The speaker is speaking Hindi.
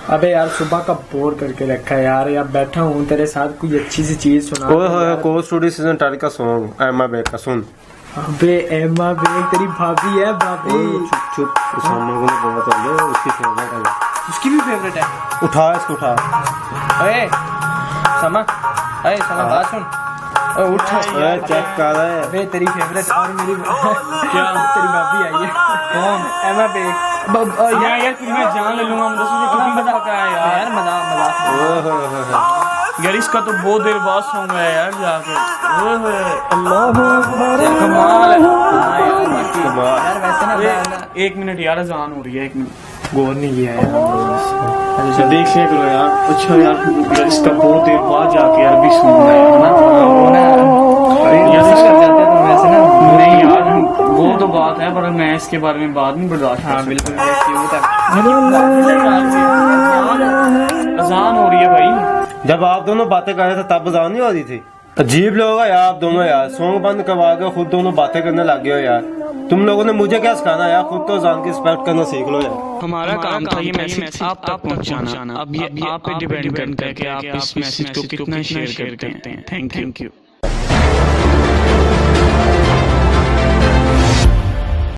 अबे यार सुबह का बोर करके रखा है यार, या बैठा हूँ तेरे साथ, कोई अच्छी सी चीज सुना। ओए होए को स्टूडियो सीजन 10 का सॉन्ग एमा बेग का सुन। अबे एमा बेग तेरी भाभी है, भाभी। चुप चुप, सामने को बहुत है लो, उसकी फेवरेट है। उसकी भी फेवरेट है। उठा इसको उठा। ओए समा, ओए समा बात सुन। ओए उठ, ओए चेक कर रहा है। अबे तेरी फेवरेट और मेरी क्या तेरी भाभी आई है। कौन? एमा बेग। यार यार मैं जान ले लूंगा, मतलब तुझे कितना मजा का है यार, मजाक मजाक। ओए होए होए यार इसका तो बहुत देर बाद सॉन्ग है यार जाके। ओए होए अल्लाह कमाल है। हां यार बाकी यार वैसे ना 1 मिनट यार, अजान हो रही है, 1 मिनट गौर नहीं किया यार। अच्छा देख से करो यार। अच्छा यार इसका बहुत देर बाद जाके यार भी सुनना है ना, वो ना यार इसका जाते तो वैसे ना नहीं यार, वो तो बात है पर मैं इसके बारे में बाद में बर्दाश्त। हाँ बिल्कुल अजान हो रही है भाई। जब आप दोनों बातें कर रहे थे तब अजान नहीं हो रही थी। अजीब लोग हैं यार आप दोनों यार, सॉन्ग बंद करवा के खुद दोनों बातें करने लगे हो यार। तुम लोगों ने मुझे क्या सिखाना यार, खुद तो अजान की रिस्पेक्ट करना सीख लो यार। हमारा काम था ये मैसेज आप तक पहुंचाना। अब ये आप पे डिपेंड करता है कि आप इस मैसेज को कितना शेयर करते हैं। Thank you.